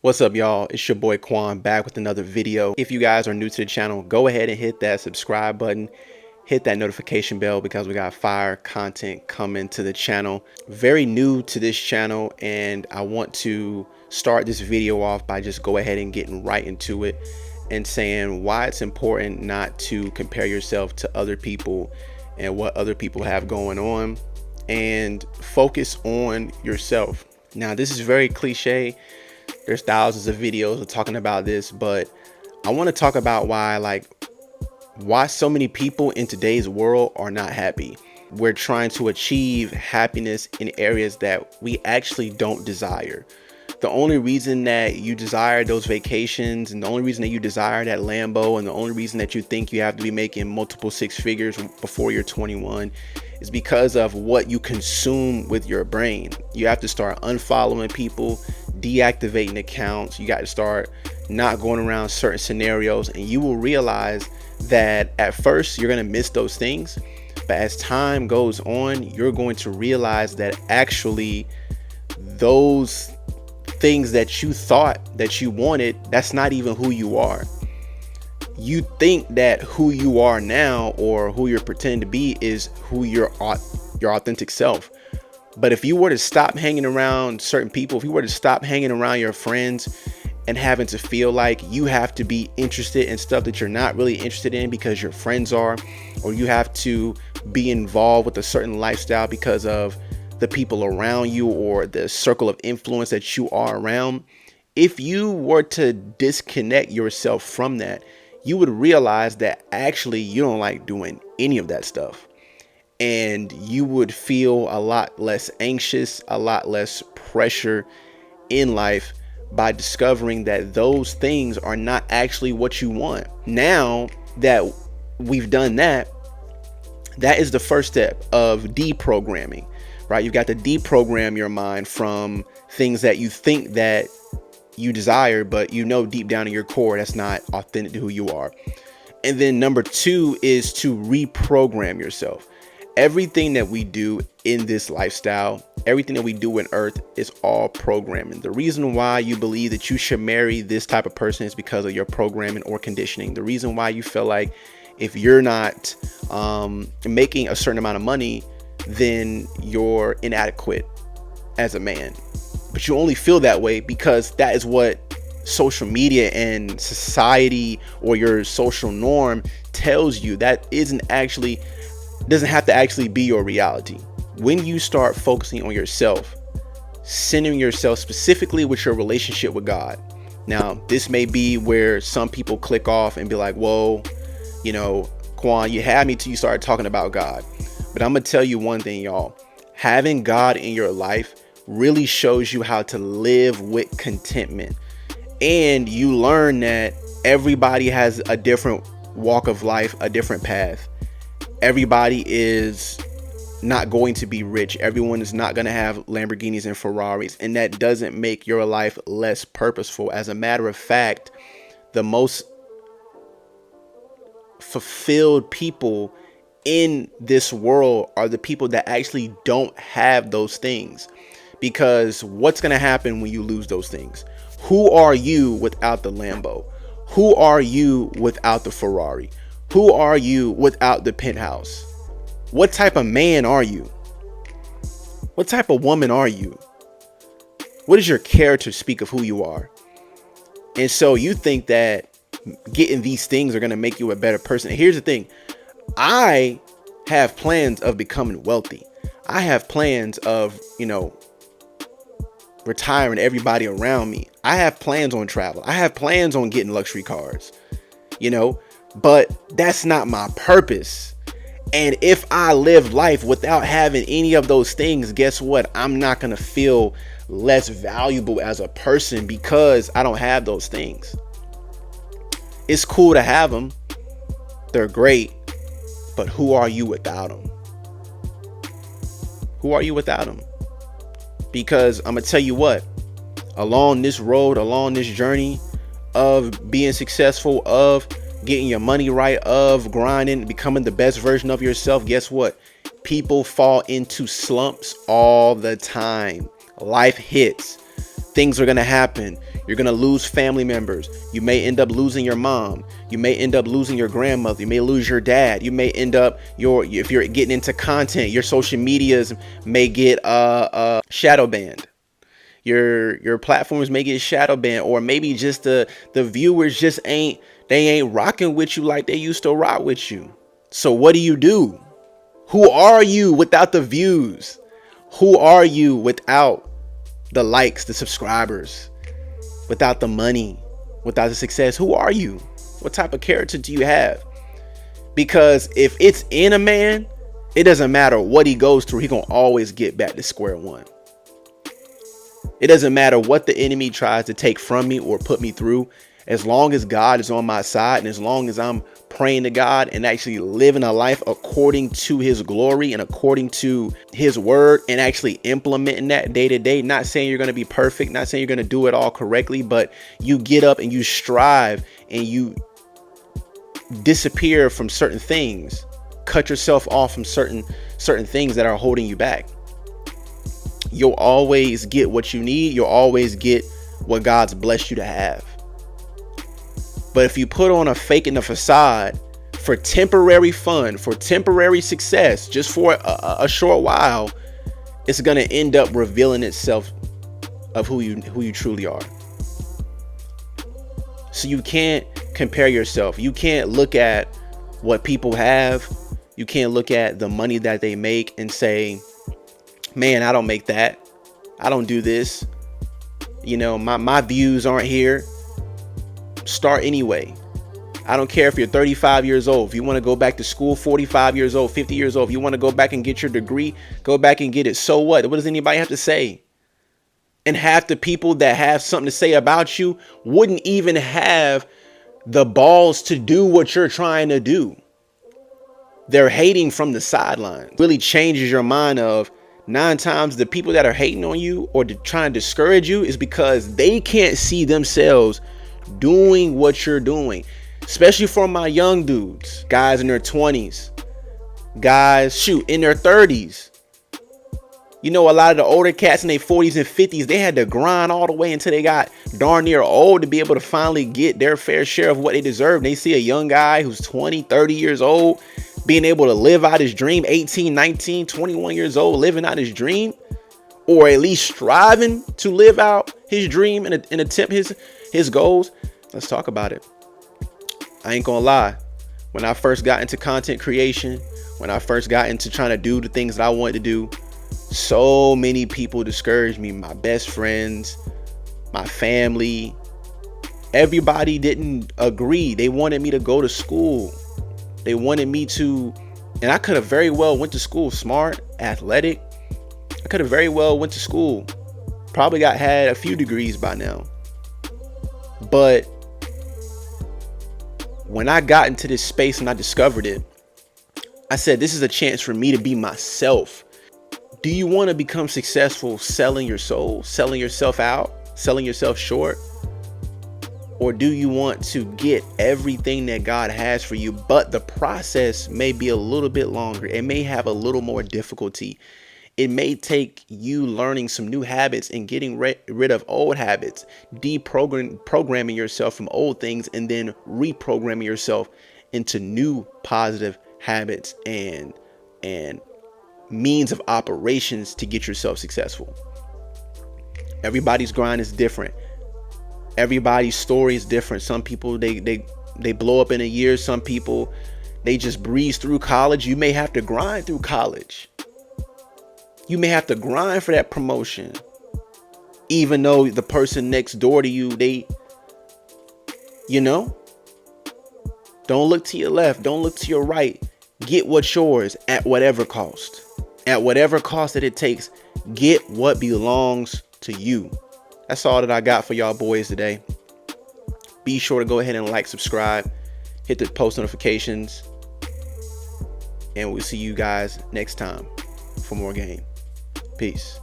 What's up, y'all? It's your boy Quan back with another video. If you guys are new to the channel, go ahead and hit that subscribe button, hit that notification bell because we got fire content coming to the channel. Very new to this channel, and I want to start this video off by just go ahead and getting right into it and saying why it's important not to compare yourself to other people and what other people have going on, and focus on yourself. Now, this is very cliche. There's thousands of videos of talking about this, but I want to talk about why so many people in today's world are not happy. We're trying to achieve happiness in areas that we actually don't desire. The only reason that you desire those vacations, and the only reason that you desire that Lambo, and the only reason that you think you have to be making multiple six figures before you're 21 is because of what you consume with your brain. You have to start unfollowing people, deactivating accounts. You got to start not going around certain scenarios, and you will realize that at first you're going to miss those things, but as time goes on, you're going to realize that actually those things that you thought that you wanted, that's not even who you are. You think that who you are now, or who you're pretending to be, is who your authentic self. But if you were to stop hanging around certain people, if you were to stop hanging around your friends and having to feel like you have to be interested in stuff that you're not really interested in because your friends are, or you have to be involved with a certain lifestyle because of the people around you or the circle of influence that you are around, if you were to disconnect yourself from that, you would realize that actually you don't like doing any of that stuff. And you would feel a lot less anxious, a lot less pressure in life by discovering that those things are not actually what you want. Now that we've done that, that is the first step of deprogramming, right? You've got to deprogram your mind from things that you think that you desire, but you know deep down in your core that's not authentic to who you are. And then number two is to reprogram yourself. Everything that we do in this lifestyle, everything that we do in earth is all programming. The reason why you believe that you should marry this type of person is because of your programming or conditioning. The reason why you feel like if you're not making a certain amount of money, then you're inadequate as a man. But you only feel that way because that is what social media and society or your social norm tells you. That doesn't have to actually be your reality. When you start focusing on yourself, centering yourself specifically with your relationship with God. Now, this may be where some people click off and be like, whoa, Quan, you had me till you started talking about God. But I'm going to tell you one thing, y'all. Having God in your life really shows you how to live with contentment. And you learn that everybody has a different walk of life, a different path. Everybody is not going to be rich. Everyone is not going to have Lamborghinis and Ferraris. And that doesn't make your life less purposeful. As a matter of fact, the most fulfilled people in this world are the people that actually don't have those things. Because what's going to happen when you lose those things? Who are you without the Lambo? Who are you without the Ferrari? Who are you without the penthouse? What type of man are you? What type of woman are you? What does your character speak of who you are? And so you think that getting these things are going to make you a better person. And here's the thing. I have plans of becoming wealthy. I have plans of, retiring everybody around me. I have plans on travel. I have plans on getting luxury cars, but that's not my purpose. And if I live life without having any of those things, guess what? I'm not going to feel less valuable as a person because I don't have those things. It's cool to have them. They're great. But who are you without them? Who are you without them? Because I'm going to tell you what, along this road, along this journey of being successful, of getting your money right, of grinding, becoming the best version of yourself, guess what? People fall into slumps all the time. Life hits. Things are going to happen. You're going to lose family members. You may end up losing your mom. You may end up losing your grandmother. You may lose your dad. You may end up if you're getting into content, your social medias may get shadow banned. Your platforms may get shadow banned, or maybe just the viewers just ain't rocking with you like they used to rock with you. So what do? Who are you without the views? Who are you without the likes, the subscribers, without the money, without the success? Who are you? What type of character do you have? Because if it's in a man, it doesn't matter what he goes through, he gonna always get back to square one. It doesn't matter what the enemy tries to take from me or put me through. As long as God is on my side, and as long as I'm praying to God and actually living a life according to his glory and according to his word, and actually implementing that day to day, not saying you're going to be perfect, not saying you're going to do it all correctly, but you get up and you strive and you disappear from certain things, cut yourself off from certain things that are holding you back. You'll always get what you need. You'll always get what God's blessed you to have. But if you put on a fake and a facade for temporary fun, for temporary success, just for a short while, it's going to end up revealing itself of who you truly are. So you can't compare yourself. You can't look at what people have. You can't look at the money that they make and say, man, I don't make that. I don't do this. You know, my views aren't here. Start anyway. I don't care if you're 35 years old. If you want to go back to school, 45 years old, 50 years old, if you want to go back and get your degree, go back and get it. So what? What does anybody have to say? And half the people that have something to say about you wouldn't even have the balls to do what you're trying to do. They're hating from the sideline. Really changes your mind of 9 times the people that are hating on you or trying to discourage you is because they can't see themselves doing what you're doing. Especially for my young dudes, guys in their 20s, guys in their 30s. You know, a lot of the older cats in their 40s and 50s, they had to grind all the way until they got darn near old to be able to finally get their fair share of what they deserve. And they see a young guy who's 20, 30 years old being able to live out his dream, 18, 19, 21 years old, living out his dream, or at least striving to live out his dream and attempt his goals. Let's talk about it. I ain't gonna lie. When I first got into content creation, when I first got into trying to do the things that I wanted to do, so many people discouraged me. My best friends, my family, everybody didn't agree. They wanted me to go to school. They wanted me to, and I could have very well went to school, smart, athletic. I could have very well went to school. Probably had a few degrees by now. But when I got into this space and I discovered it, I said, this is a chance for me to be myself. Do you want to become successful selling your soul, selling yourself out, selling yourself short? Or do you want to get everything that God has for you, but the process may be a little bit longer? It may have a little more difficulty. It may take you learning some new habits and getting rid of old habits, programming yourself from old things, and then reprogramming yourself into new positive habits and means of operations to get yourself successful. Everybody's grind is different. Everybody's story is different. Some people, they blow up in a year. Some people, they just breeze through college. You may have to grind through college. You may have to grind for that promotion, even though the person next door to you, don't look to your left. Don't look to your right. Get what's yours at whatever cost. At whatever cost that it takes, get what belongs to you. That's all that I got for y'all boys today. Be sure to go ahead and like, subscribe, hit the post notifications, and we'll see you guys next time for more game. Peace.